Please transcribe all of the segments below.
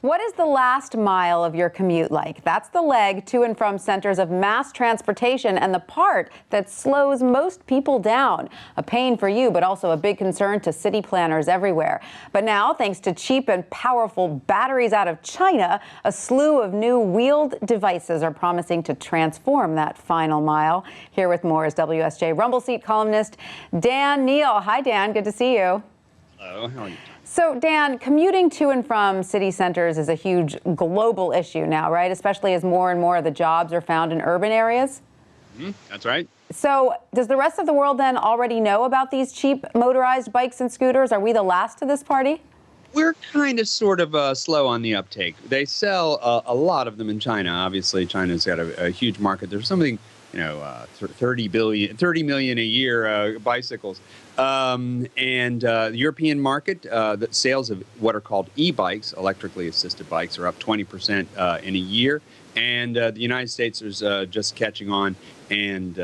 What is the last mile of your commute like? That's the leg to and from centers of mass transportation and the part that slows most people down. A pain for you, but also a big concern to city planners everywhere. But now, thanks to cheap and powerful batteries out of China, a slew of new wheeled devices are promising to transform that final mile. Here with more is WSJ Rumble Seat columnist Dan Neal. Hi, Dan. Good to see you. Hello. How are you? So, Dan, commuting to and from city centers is a huge global issue now, right? Especially as more and more of the jobs are found in urban areas. That's right. So, does the rest of the world then already know about these cheap motorized bikes and scooters? Are we the last to this party? We're kind of sort of slow on the uptake. They sell a lot of them in China. Obviously, China's got a huge market. There's something, 30 million a year bicycles. And the European market, the sales of what are called e-bikes, electrically assisted bikes, are up 20% in a year. And the United States is just catching on. And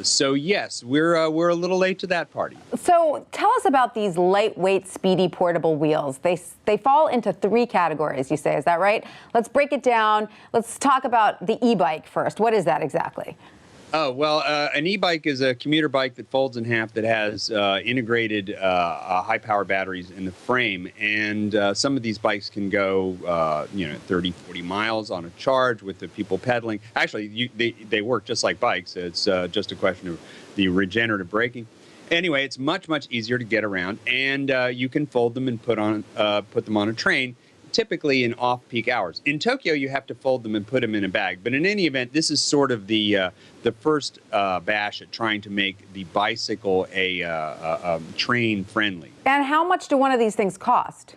so, yes, we're a little late to that party. So tell us about these lightweight, speedy, portable wheels. They fall into three categories, you say. Is that right? Let's break it down. Let's talk about the e-bike first. What is that exactly? Oh, well, an e-bike is a commuter bike that folds in half that has integrated high-power batteries in the frame. And some of these bikes can go, 30, 40 miles on a charge with the people pedaling. Actually, they work just like bikes. It's just a question of the regenerative braking. Anyway, it's much, much easier to get around. And you can fold them and put them on a train, typically in off-peak hours. In Tokyo, you have to fold them and put them in a bag. But in any event, this is sort of the first bash at trying to make the bicycle a train-friendly. And how much do one of these things cost?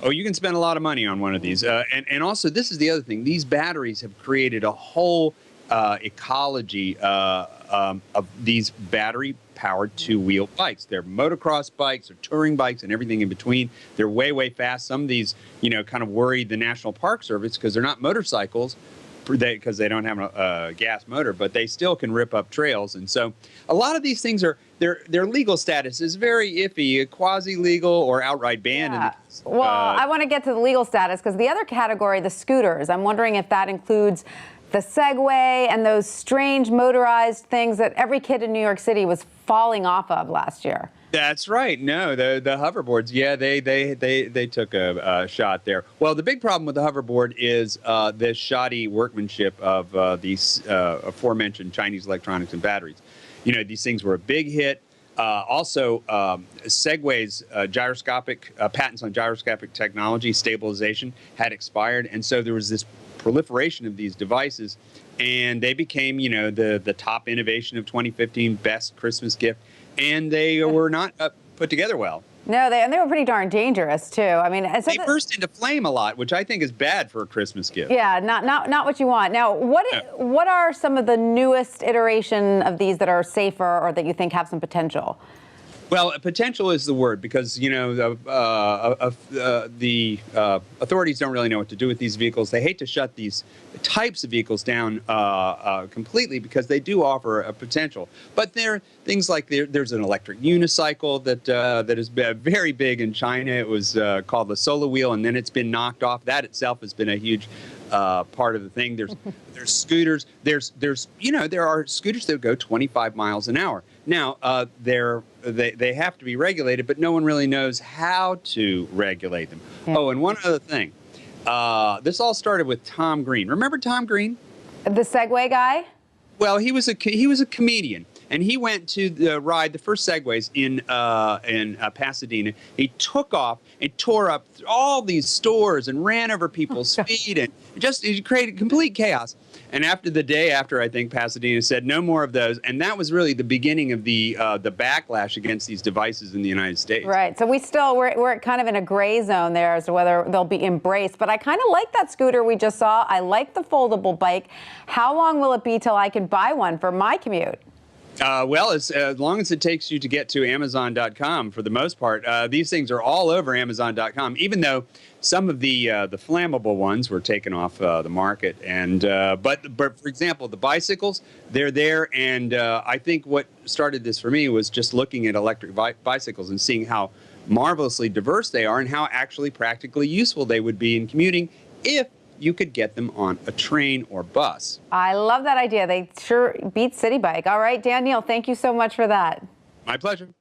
Oh, you can spend a lot of money on one of these. And also, this is the other thing. These batteries have created a whole ecology of these battery-powered two-wheel bikes. They're motocross bikes, or touring bikes, and everything in between. They're way, way fast. Some of these, kind of worry the National Park Service because they're not motorcycles, because they don't have a gas motor, but they still can rip up trails. And so a lot of these things their legal status is very iffy, quasi-legal or outright banned. Yeah. Well, I want to get to the legal status because the other category, the scooters, I'm wondering if that includes the Segway and those strange motorized things that every kid in New York City was falling off of last year. That's right. No, the hoverboards. Yeah, they took a shot there. Well, the big problem with the hoverboard is the shoddy workmanship of these aforementioned Chinese electronics and batteries. These things were a big hit. Also, Segway's gyroscopic patents on gyroscopic technology stabilization had expired, and so there was this proliferation of these devices, and they became, the top innovation of 2015, best Christmas gift, and they were not put together well. No, they were pretty darn dangerous too. I mean, they burst into flame a lot, which I think is bad for a Christmas gift. Yeah, not what you want. Now, what are some of the newest iteration of these that are safer or that you think have some potential? Well, potential is the word because, the authorities don't really know what to do with these vehicles. They hate to shut these types of vehicles down completely because they do offer a potential. But there are things like there's an electric unicycle that is very big in China. It was called the Solo Wheel, and then it's been knocked off. That itself has been a huge part of the thing. There's scooters. There are scooters that go 25 miles an hour. Now, they have to be regulated, but no one really knows how to regulate them. Yeah. Oh, and one other thing. This all started with Tom Green. Remember Tom Green? The Segway guy? Well, he was a comedian, and he went to ride the first Segways in Pasadena. He took off and tore up all these stores and ran over people's feet, and he created complete chaos. And the day after, I think Pasadena said no more of those, and that was really the beginning of the backlash against these devices in the United States. Right. So we're kind of in a gray zone there as to whether they'll be embraced. But I kind of like that scooter we just saw. I like the foldable bike. How long will it be till I can buy one for my commute? Well, as long as it takes you to get to Amazon.com, for the most part, these things are all over Amazon.com, even though some of the flammable ones were taken off the market. And but for example, the bicycles, they're there. And I think what started this for me was just looking at electric bicycles and seeing how marvelously diverse they are and how actually practically useful they would be in commuting if you could get them on a train or bus. I love that idea. They sure beat City Bike. All right, Dan Neal, thank you so much for that. My pleasure.